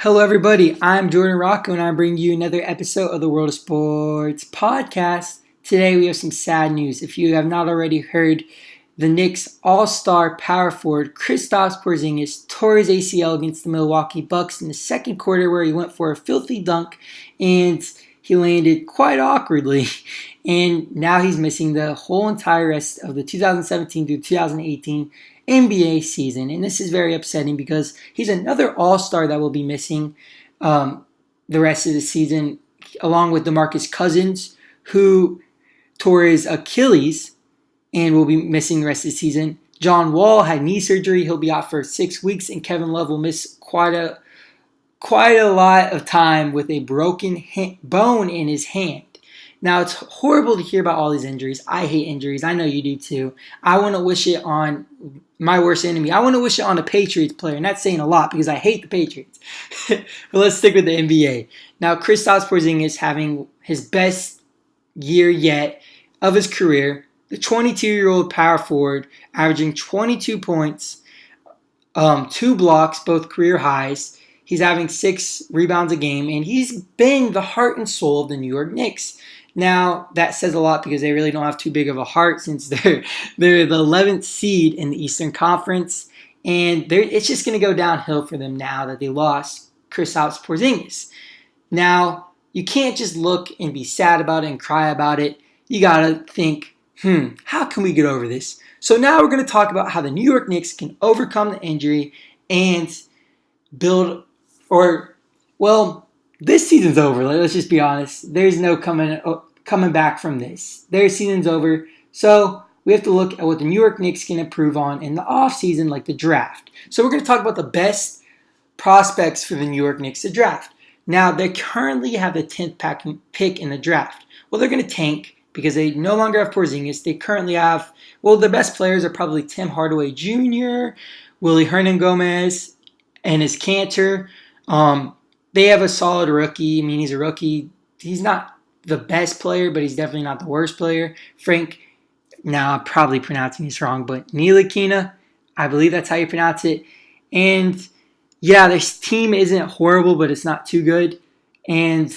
Hello, everybody. I'm Jordan Rocco, and I'm bringing you another episode of the World of Sports podcast. Today, we have some sad news. If you have not already heard, the Knicks all-star power forward Kristaps Porzingis tore his ACL against the Milwaukee Bucks in the second quarter, where he went for a filthy dunk, and he landed quite awkwardly. And now he's missing the whole entire rest of the 2017 through 2018 NBA season, and this is very upsetting because he's another all-star that will be missing the rest of the season, along with DeMarcus Cousins, who tore his Achilles and will be missing the rest of the season. John Wall had knee surgery; he'll be out for 6 weeks, and Kevin Love will miss quite a lot of time with a broken bone in his hand. Now, it's horrible to hear about all these injuries. I hate injuries. I know you do too. I want to wish it on my worst enemy. I want to wish it on a Patriots player, and that's saying a lot because I hate the Patriots. But let's stick with the NBA. Now, Kristaps Porzingis having his best year yet of his career. The 22-year-old power forward averaging 22 points, 2 blocks, both career highs. He's having 6 rebounds a game, and he's been the heart and soul of the New York Knicks. Now, that says a lot because they really don't have too big of a heart since they're the 11th seed in the Eastern Conference. And it's just going to go downhill for them now that they lost Kristaps Porzingis. Now, you can't just look and be sad about it and cry about it. You got to think, how can we get over this? So now we're going to talk about how the New York Knicks can overcome the injury and build this season's over. Let's just be honest. There's no coming back from this. Their season's over. So we have to look at what the New York Knicks can improve on in the offseason, like the draft. So we're going to talk about the best prospects for the New York Knicks to draft. Now, they currently have the 10th pick in the draft. Well, they're going to tank because they no longer have Porzingis. They currently have, their best players are probably Tim Hardaway Jr., Willie Hernangomez, and his Cantor. They have a solid rookie. I mean, he's a rookie. He's not the best player, but he's definitely not the worst player. I'm probably pronouncing this wrong, but Ntilikina, I believe that's how you pronounce it. And yeah, this team isn't horrible, but it's not too good. And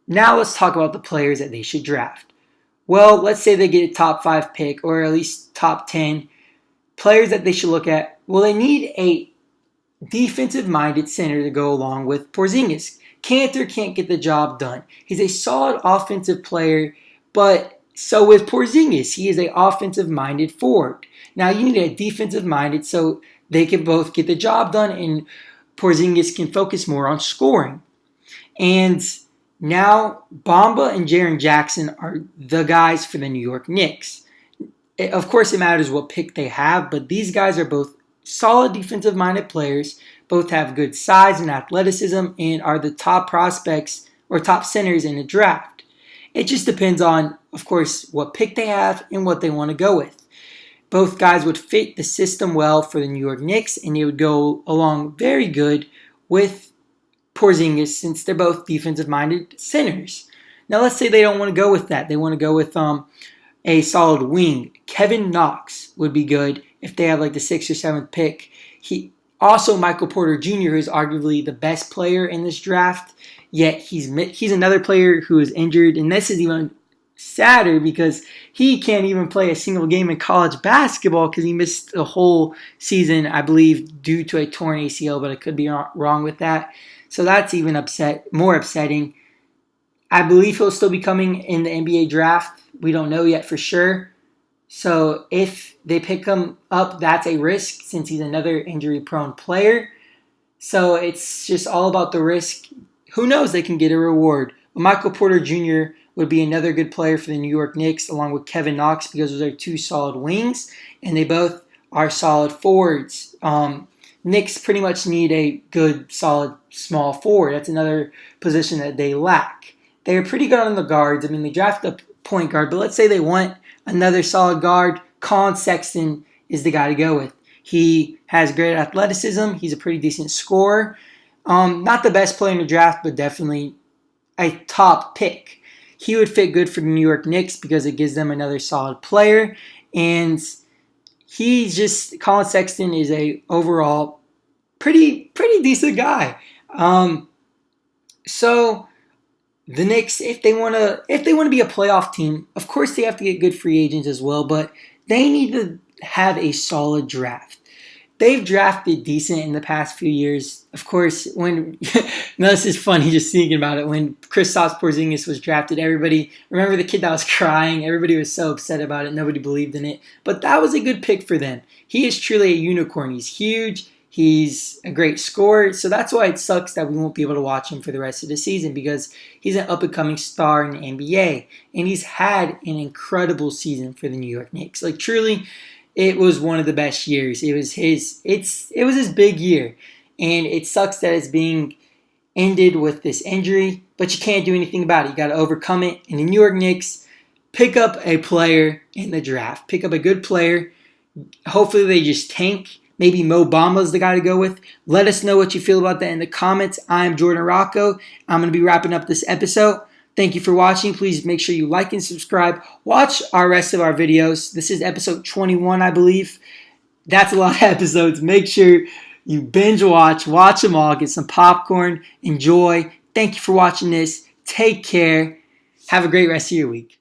now let's talk about the players that they should draft. Well, let's say they get a top 5 pick, or at least top 10. Players that they should look at, they need a defensive-minded center to go along with Porzingis. Cantor can't get the job done. He's a solid offensive player, but so is Porzingis. He is an offensive-minded forward. Now, you need a defensive-minded so they can both get the job done and Porzingis can focus more on scoring. And now, Bamba and Jaren Jackson are the guys for the New York Knicks. Of course, it matters what pick they have, but these guys are both solid defensive-minded players, both have good size and athleticism, and are the top prospects or top centers in the draft. It just depends on, of course, what pick they have and what they want to go with. Both guys would fit the system well for the New York Knicks, and they would go along very good with Porzingis since they're both defensive-minded centers. Now, let's say they don't want to go with that. They want to go with a solid wing. Kevin Knox would be good if they have like the 6th or 7th pick. Michael Porter Jr., who is arguably the best player in this draft, yet he's another player who is injured, and this is even sadder because he can't even play a single game in college basketball because he missed the whole season, I believe, due to a torn ACL, but I could be wrong with that. So that's even more upsetting. I believe he'll still be coming in the NBA draft. We don't know yet for sure. So if they pick him up, that's a risk since he's another injury-prone player. So it's just all about the risk. Who knows? They can get a reward. But Michael Porter Jr. would be another good player for the New York Knicks along with Kevin Knox because those are 2 solid wings and they both are solid forwards. Knicks pretty much need a good, solid, small forward. That's another position that they lack. They're pretty good on the guards. I mean, they drafted a point guard, but let's say they want another solid guard. Colin Sexton is the guy to go with. He has great athleticism. He's a pretty decent scorer. Not the best player in the draft, but definitely a top pick. He would fit good for the New York Knicks because it gives them another solid player. And Colin Sexton is a overall pretty decent guy. So the Knicks, if they want to be a playoff team, of course they have to get good free agents as well, but they need to have a solid draft. They've drafted decent in the past few years. Of course, when now this is funny just thinking about it. When Kristaps Porzingis was drafted, everybody remember the kid that was crying. Everybody was so upset about it. Nobody believed in it. But that was a good pick for them. He is truly a unicorn. He's huge. He's a great scorer. So that's why it sucks that we won't be able to watch him for the rest of the season, because he's an up-and-coming star in the NBA. And he's had an incredible season for the New York Knicks. Like, truly, it was one of the best years. It was his big year. And it sucks that it's being ended with this injury, but you can't do anything about it. You got to overcome it. And the New York Knicks, pick up a player in the draft. Pick up a good player. Hopefully they just tank. Maybe Mo Bamba's the guy to go with. Let us know what you feel about that in the comments. I'm Jordan Rocco. I'm going to be wrapping up this episode. Thank you for watching. Please make sure you like and subscribe. Watch our rest of our videos. This is episode 21, I believe. That's a lot of episodes. Make sure you binge watch them all, get some popcorn, enjoy. Thank you for watching this. Take care. Have a great rest of your week.